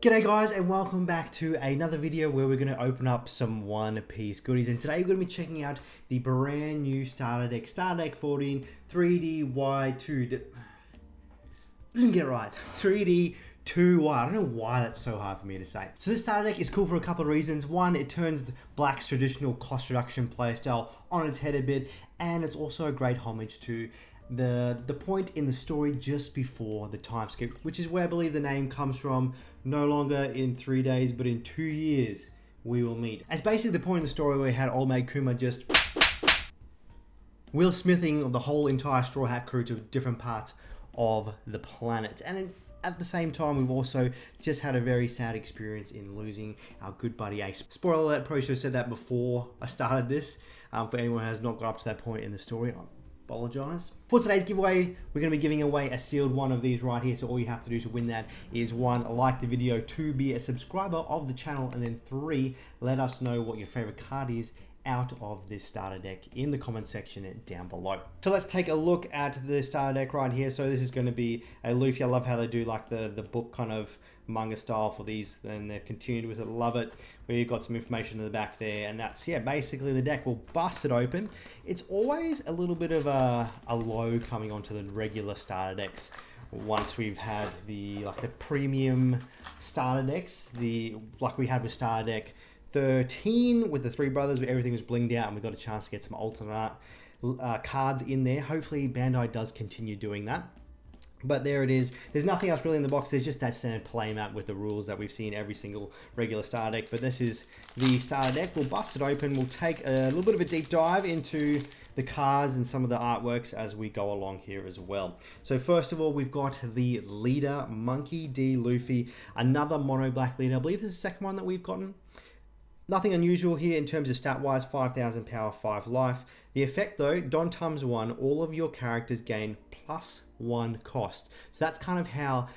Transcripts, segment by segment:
G'day guys, and welcome back to another video where we're going to open up some One Piece goodies. And today we're going to be checking out the brand new starter deck, Starter Deck 14 3D-Y2. Didn't get it right. 3D-2Y. I don't know why that's so hard for me to say. So this starter deck is cool for a couple of reasons. One, it turns Black's traditional cost reduction playstyle on its head a bit, and it's also a great homage to the point in the story just before the time skip, which is where I believe the name comes from. No longer in 3 days, but in 2 years we will meet. As basically the point in the story where we had Old Mate Kuma just Will Smithing the whole entire Straw Hat crew to different parts of the planet. And at the same time, we've also just had a very sad experience in losing our good buddy Ace. Spoiler alert, probably should have said that before I started this. For anyone who has not got up to that point in the story, apologize. For today's giveaway, we're going to be giving away a sealed one of these right here. So all you have to do to win that is 1, like the video, 2, be a subscriber of the channel, and then 3, let us know what your favorite card is out of this starter deck in the comment section down below. So let's take a look at the starter deck right here. So this is going to be a Luffy. I love how they do like the book kind of manga style for these, and they've continued with it. Love it. We've got some information in the back there, and that's, yeah, basically the deck. We'll bust it open. It's always a little bit of a low coming onto the regular starter decks once we've had the premium starter decks, like we had with starter deck 13 with the 3 brothers, where everything was blinged out and we got a chance to get some alternate cards in there. Hopefully Bandai does continue doing that. But there it is. There's nothing else really in the box. There's just that standard playmat with the rules that we've seen every single regular starter deck. But this is the starter deck. We'll bust it open. We'll take a little bit of a deep dive into the cards and some of the artworks as we go along here as well. So first of all, we've got the leader, Monkey D. Luffy. Another mono black leader. I believe this is the second one that we've gotten. Nothing unusual here in terms of stat-wise, 5,000 power, 5 life. The effect though, Don Tums 1, all of your characters gain +1 cost. So that's kind of how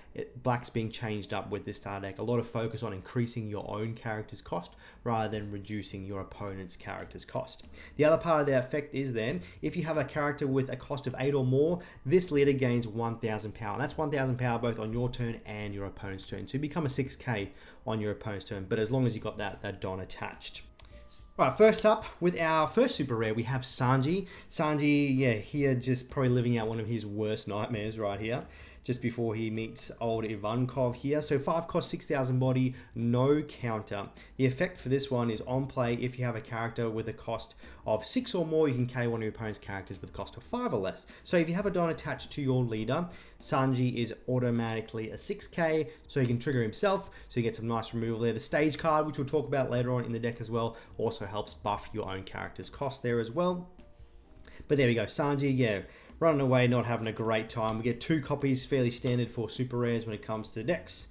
Black's being changed up with this starter deck. A lot of focus on increasing your own character's cost rather than reducing your opponent's character's cost. The other part of the effect is then, if you have a character with a cost of 8 or more, this leader gains 1,000 power. And that's 1,000 power both on your turn and your opponent's turn. So you become a 6k on your opponent's turn, but as long as you got that Don attached. Right, first up, with our first super rare, we have Sanji. Sanji, yeah, here just probably living out one of his worst nightmares right here, just before he meets old Ivankov here. So 5 cost, 6,000 body, no counter. The effect for this one is on play, if you have a character with a cost of 6 or more, you can K one of your opponent's characters with a cost of 5 or less. So if you have a Don attached to your leader, Sanji is automatically a 6k, so he can trigger himself, so you get some nice removal there. The stage card, which we'll talk about later on in the deck as well, also helps buff your own character's cost there as well. But there we go, Sanji, yeah, running away, not having a great time. We get 2 copies, fairly standard for super rares when it comes to decks.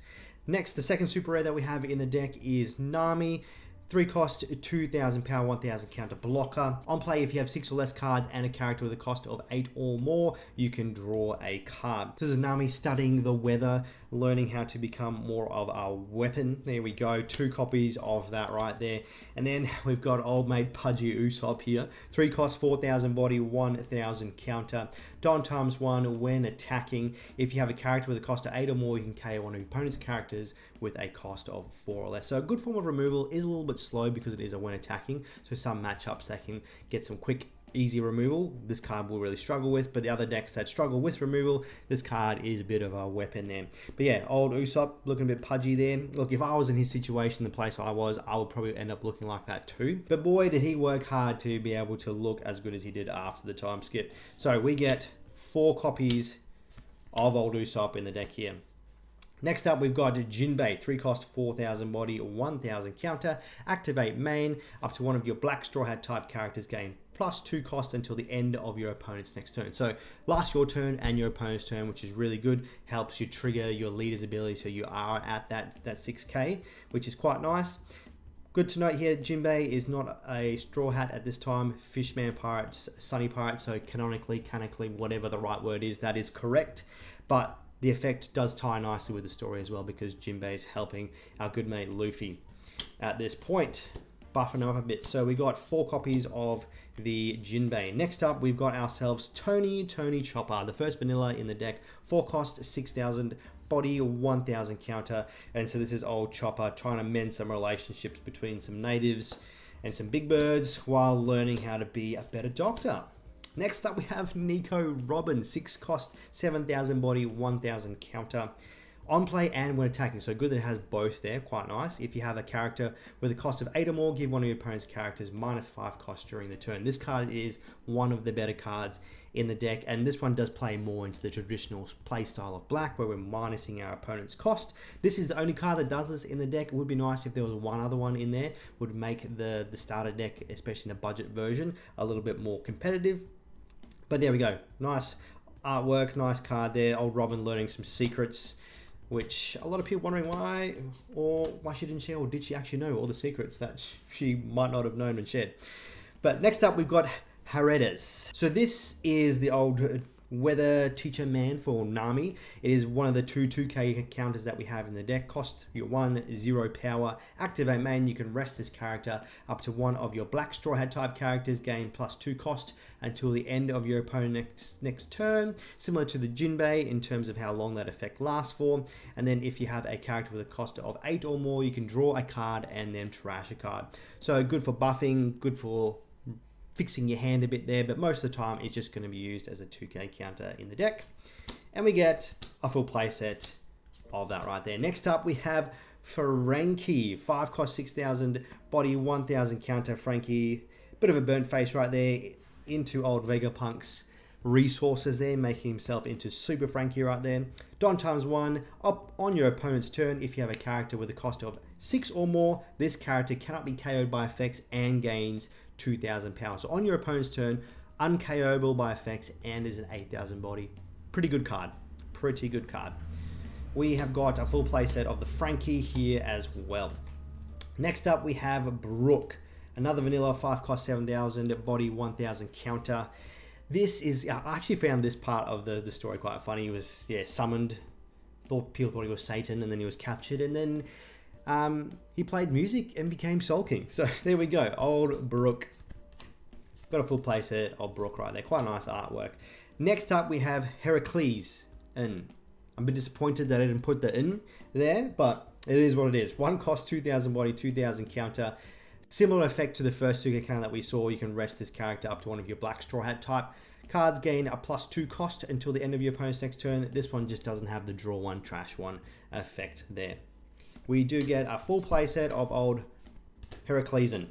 Next, the second super rare that we have in the deck is Nami. 3 cost, 2,000 power, 1,000 counter blocker. On play, if you have 6 or less cards and a character with a cost of 8 or more, you can draw a card. This is Nami studying the weather, learning how to become more of a weapon. There we go, 2 copies of that right there. And then we've got Old Mate Pudgy Usopp here. 3 cost, 4,000 body, 1,000 counter. Don Tums 1, when attacking, if you have a character with a cost of 8 or more, you can KO one of your opponent's characters with a cost of 4 or less. So a good form of removal, is a little bit slow because it is a when attacking. So some matchups that can get some quick, easy removal, this card will really struggle with, but the other decks that struggle with removal, this card is a bit of a weapon there. But yeah, old Usopp looking a bit pudgy there. Look, if I was in his situation, the place I was, I would probably end up looking like that too. But boy, did he work hard to be able to look as good as he did after the time skip. So we get 4 copies of old Usopp in the deck here. Next up, we've got Jinbei, 3 cost, 4,000 body, 1,000 counter. Activate main, up to one of your black Straw Hat type characters gain +2 cost until the end of your opponent's next turn. So last your turn and your opponent's turn, which is really good. Helps you trigger your leader's ability so you are at that 6k, which is quite nice. Good to note here, Jinbei is not a Straw Hat at this time. Fishman Pirates, Sunny Pirates, so canonically, whatever the right word is, that is correct. But the effect does tie nicely with the story as well, because Jinbei is helping our good mate Luffy at this point. Buffing him up a bit. So we got 4 copies of the Jinbei. Next up, we've got ourselves Tony Chopper, the first vanilla in the deck. 4 cost, 6,000 body, 1000 counter. And so this is old Chopper trying to mend some relationships between some natives and some big birds while learning how to be a better doctor. Next up we have Nico Robin, 6 cost, 7000 body, 1000 counter. On play and when attacking, so good that it has both there, quite nice. If you have a character with a cost of 8 or more, give one of your opponent's characters -5 cost during the turn. This card is one of the better cards in the deck, and this one does play more into the traditional play style of black, where we're minusing our opponent's cost. This is the only card that does this in the deck. It would be nice if there was one other one in there, would make the starter deck, especially in a budget version, a little bit more competitive. But there we go, nice artwork, nice card there. Old Robin learning some secrets, which a lot of people wondering why she didn't share, or did she actually know all the secrets that she might not have known and shared. But next up we've got Heredas. So this is the old weather teacher man for Nami. It is one of the 2k counters that we have in the deck. Cost your 1/0 power. Activate main, you can rest this character up to one of your black straw hat type characters, gain +2 cost until the end of your opponent's next turn, similar to the Jinbei in terms of how long that effect lasts for. And then if you have a character with a cost of 8 or more, you can draw a card and then trash a card. So good for buffing, good for fixing your hand a bit there, but most of the time it's just going to be used as a 2k counter in the deck. And we get a full playset of that right there. Next up we have Frankie, 5 cost, 6000 body, 1000 counter. Frankie, bit of a burnt face right there into old Vegapunk's resources there, making himself into Super Frankie right there. Don ×1, up on your opponent's turn. If you have a character with a cost of 6 or more, this character cannot be KO'd by effects and gains 2000 power. So on your opponent's turn, unKO'able by effects and is an 8000 body. Pretty good card. Pretty good card. We have got a full playset of the Frankie here as well. Next up we have Brooke, another vanilla, 5 cost, 7000 body, 1000 counter. This is, I actually found this part of the story quite funny. He was summoned, people thought he was Satan, and then he was captured, and then he played music and became Soul King. So there we go, old Brooke. Got a full playset of Brooke right there, quite nice artwork. Next up we have Heracles, and I'm a bit disappointed that I didn't put the in there, but it is what it is. 1 cost, 2000 body, 2000 counter. Similar effect to the first 2k counter that we saw. You can rest this character up to one of your black straw hat type cards, gain a +2 cost until the end of your opponent's next turn. This one just doesn't have the draw one, trash one effect there. We do get a full playset of old Heraclesan.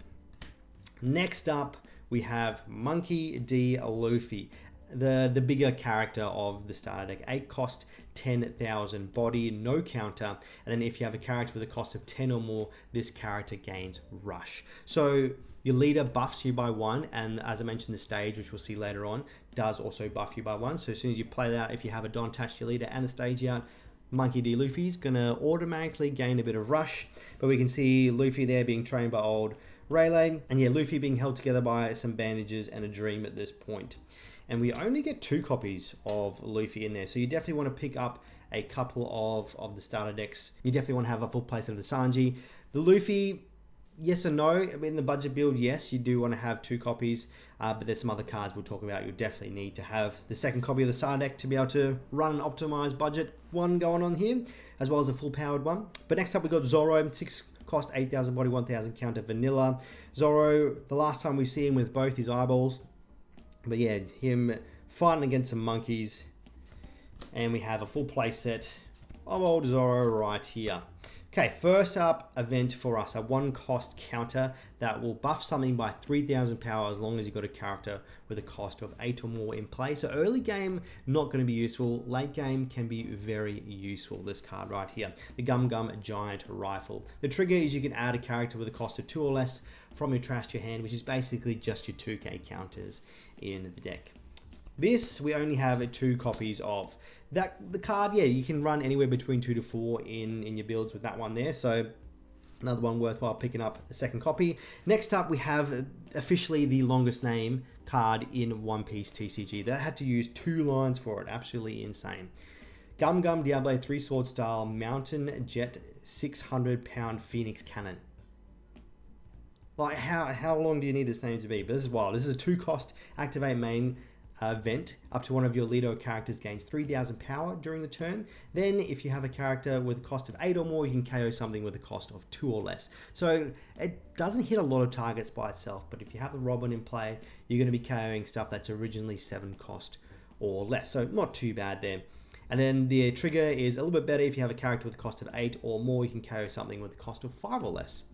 Next up, we have Monkey D. Luffy, the bigger character of the starter deck. 8 cost, 10,000 body, no counter. And then if you have a character with a cost of 10 or more, this character gains rush. So your leader buffs you by 1, and as I mentioned, the stage, which we'll see later on, does also buff you by 1. So as soon as you play that, if you have a Don attached to your leader and the stage out, Monkey D. Luffy's gonna automatically gain a bit of rush. But we can see Luffy there being trained by old Rayleigh, and yeah, Luffy being held together by some bandages and a dream at this point. And we only get 2 copies of Luffy in there, so you definitely want to pick up a couple of the starter decks. You definitely want to have a full playset of the Sanji. The Luffy, yes or no, in the budget build, yes, you do want to have 2 copies, but there's some other cards we'll talk about. You'll definitely need to have the second copy of the starter deck to be able to run an optimized budget one going on here, as well as a full powered one. But next up we got Zoro, 6 cost, 8000 body, 1000 counter, vanilla. Zoro, the last time we see him with both his eyeballs, but yeah, him fighting against some monkeys. And we have a full playset of old Zoro right here. Okay, first up event for us, a 1 cost counter that will buff something by 3000 power as long as you've got a character with a cost of 8 or more in play. So early game, not going to be useful. Late game can be very useful, this card right here. The Gum Gum Giant Rifle. The trigger is you can add a character with a cost of 2 or less from your trash to your hand, which is basically just your 2k counters in the deck. This we only have 2 copies of. The card, yeah, you can run anywhere between 2 to 4 in your builds with that one there. So another one worthwhile picking up a second copy. Next up, we have officially the longest name card in One Piece TCG. That had to use 2 lines for it. Absolutely insane. Gum Gum Diablo 3 Sword Style Mountain Jet 600 pound Phoenix Cannon. Like how long do you need this name to be? But this is wild. This is a 2 cost activate main event. Up to one of your leader characters gains 3,000 power during the turn. Then if you have a character with a cost of 8 or more, you can KO something with a cost of 2 or less. So it doesn't hit a lot of targets by itself, but if you have the Robin in play, you're going to be KOing stuff that's originally 7 cost or less. So not too bad there. And then the trigger is a little bit better. If you have a character with a cost of 8 or more, you can KO something with a cost of 5 or less.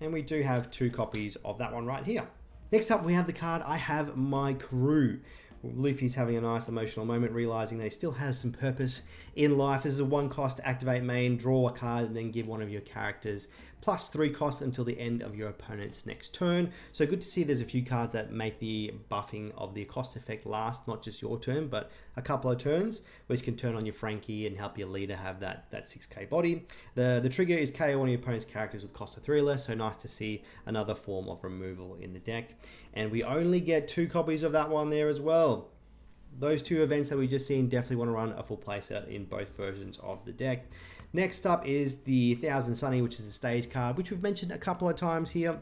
And we do have 2 copies of that one right here. Next up, we have the card, I Have My Crew. Luffy's having a nice emotional moment, realizing that he still has some purpose in life. This is a 1 cost to activate main, draw a card, and then give one of your characters plus 3 costs until the end of your opponent's next turn. So good to see there's a few cards that make the buffing of the cost effect last, not just your turn, but a couple of turns, which can turn on your Frankie and help your leader have that 6k body. The trigger is KO one of your opponent's characters with cost of 3 or less, so nice to see another form of removal in the deck. And we only get 2 copies of that one there as well. Those 2 events that we just seen, definitely want to run a full playset in both versions of the deck. Next up is the 1000 Sunny, which is a stage card, which we've mentioned a couple of times here.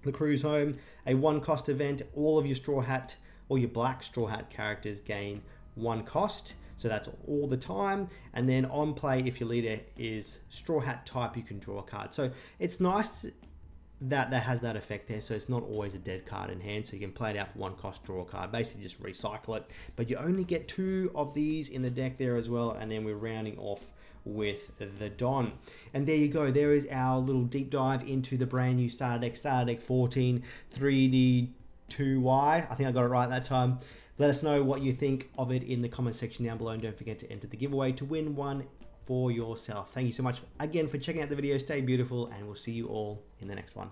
The Cruise Home, a 1 cost event. All of your Straw Hat or your Black Straw Hat characters gain 1 cost. So that's all the time. And then on play, if your leader is Straw Hat type, you can draw a card. So it's nice that has that effect there, so it's not always a dead card in hand, so you can play it out for 1 cost, draw a card, basically just recycle it. But you only get 2 of these in the deck there as well, and then we're rounding off with the Don. And there you go, there is our little deep dive into the brand new starter deck 14 3D2Y. I think I got it right that time. Let us know what you think of it in the comment section down below, and don't forget to enter the giveaway to win one for yourself. Thank you so much again for checking out the video. Stay beautiful, and we'll see you all in the next one.